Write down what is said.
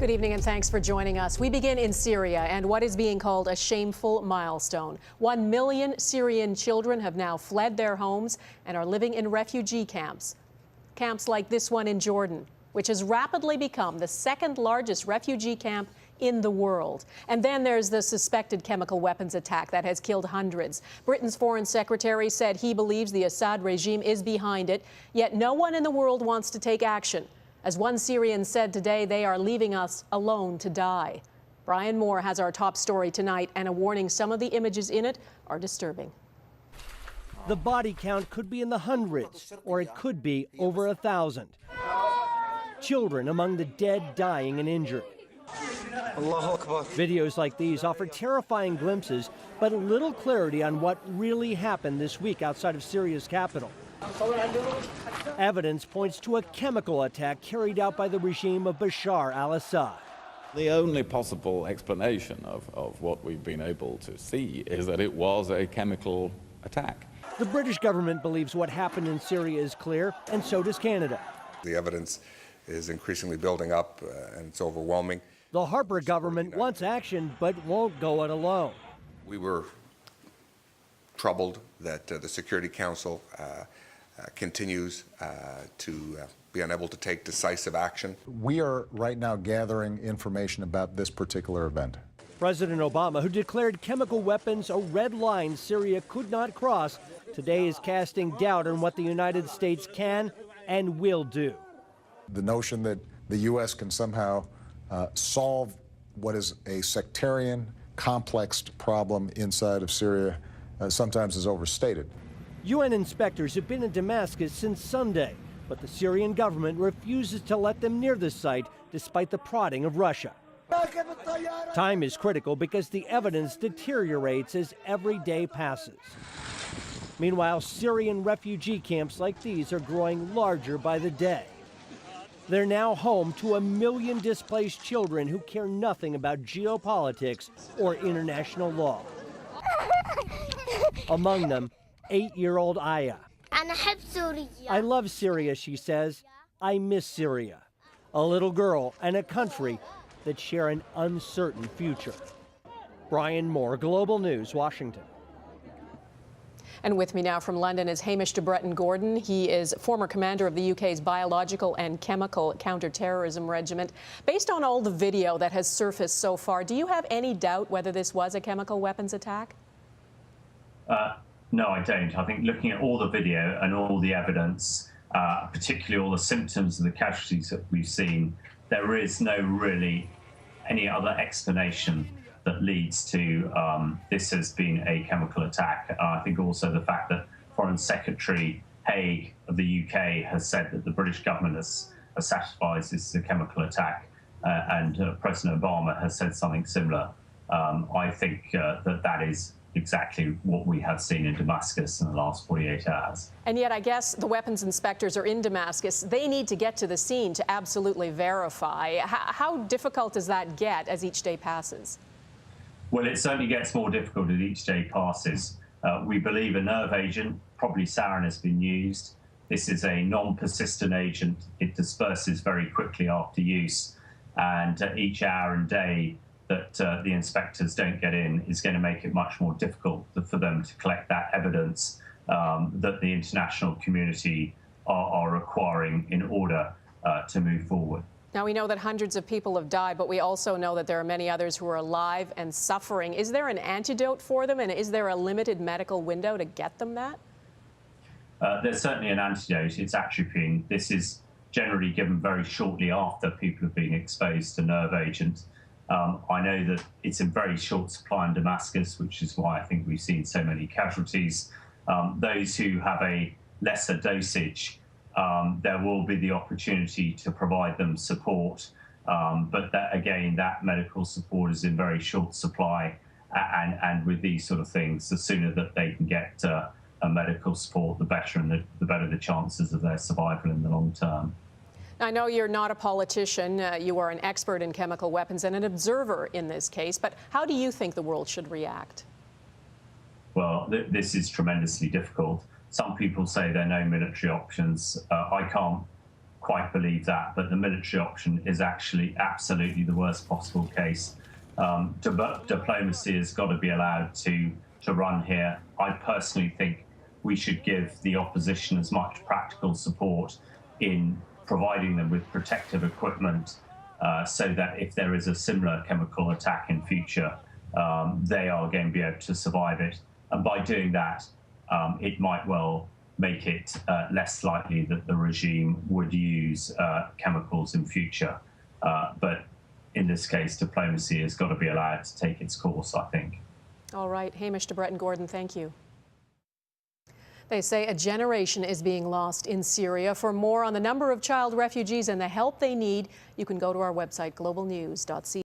Good evening and thanks for joining us. We begin in Syria and what is being called a shameful milestone. 1 million Syrian children have now fled their homes and are living in refugee camps. Camps like this one in Jordan, which has rapidly become the second largest refugee camp in the world. And then there's the suspected chemical weapons attack that has killed hundreds. Britain's foreign secretary said he believes the Assad regime is behind it, yet no one in the world wants to take action. As one Syrian said today, they are leaving us alone to die. Brian Moore has our top story tonight and a warning some of the images in it are disturbing. The body count could be in the hundreds, or it could be over 1,000. Children among the dead, dying, and injured. Videos like these offer terrifying glimpses, but little clarity on what really happened this week outside of Syria's capital. Evidence points to a chemical attack carried out by the regime of Bashar al-Assad. The only possible explanation of what we've been able to see is that it was a chemical attack. The British government believes what happened in Syria is clear, and so does Canada. The evidence is increasingly building up, and it's overwhelming. The Harper government wants action, but won't go it alone. We were troubled that the Security Council continues to be unable to take decisive action. We are right now gathering information about this particular event. President Obama, who declared chemical weapons a red line Syria could not cross, today is casting doubt on what the United States can and will do. The notion that the U.S. can somehow solve what is a sectarian, complex problem inside of Syria sometimes is overstated. UN inspectors have been in Damascus since Sunday, but the Syrian government refuses to let them near the site despite the prodding of Russia. Time is critical because the evidence deteriorates as every day passes. Meanwhile, Syrian refugee camps like these are growing larger by the day. They're now home to 1 million displaced children who care nothing about geopolitics or international law. Among them, 8-year-old Aya. I love Syria, she says. I miss Syria. A little girl and a country that share an uncertain future. Brian Moore, Global News, Washington. And with me now from London is Hamish de Bretton-Gordon. He is former commander of the UK's Biological and Chemical Counter-Terrorism Regiment. Based on all the video that has surfaced so far, do you have any doubt whether this was a chemical weapons attack? No, I don't. I think looking at all the video and all the evidence, particularly all the symptoms of the casualties that we've seen, there is no really any other explanation that leads to this has been a chemical attack. I think also the fact that Foreign Secretary Haig of the UK has said that the British government has satisfied this is a chemical attack, and President Obama has said something similar. I think that is exactly what we have seen in Damascus in the last 48 hours. And yet I guess the weapons inspectors are in Damascus. They need to get to the scene to absolutely verify. How difficult does that get as each day passes? Well, it certainly gets more difficult as each day passes. We believe a nerve agent, probably sarin, has been used. This is a non-persistent agent. It disperses very quickly after use. And each hour and day that the inspectors don't get in is going to make it much more difficult for them to collect that evidence that the international community are requiring in order to move forward. Now, we know that hundreds of people have died, but we also know that there are many others who are alive and suffering. Is there an antidote for them, and is there a limited medical window to get them that? There's certainly an antidote. It's atropine. This is generally given very shortly after people have been exposed to nerve agents. I know that it's in very short supply in Damascus, which is why I think we've seen so many casualties. Those who have a lesser dosage, there will be the opportunity to provide them support. But that, again, that medical support is in very short supply. And with these sort of things, the sooner that they can get a medical support, the better, and the better the chances of their survival in the long term. I know you're not a politician. You are an expert in chemical weapons and an observer in this case. But how do you think the world should react? Well, this is tremendously difficult. Some people say there are no military options. I can't quite believe that, but the military option is actually absolutely the worst possible case. Diplomacy has got to be allowed to run here. I personally think we should give the opposition as much practical support in providing them with protective equipment so that if there is a similar chemical attack in future, they are going to be able to survive it. And by doing that, it might well make it less likely that the regime would use chemicals in future. But in this case, diplomacy has got to be allowed to take its course, I think. All right, Hamish to Brett and Gordon, thank you. They say a generation is being lost in Syria. For more on the number of child refugees and the help they need, you can go to our website, globalnews.ca.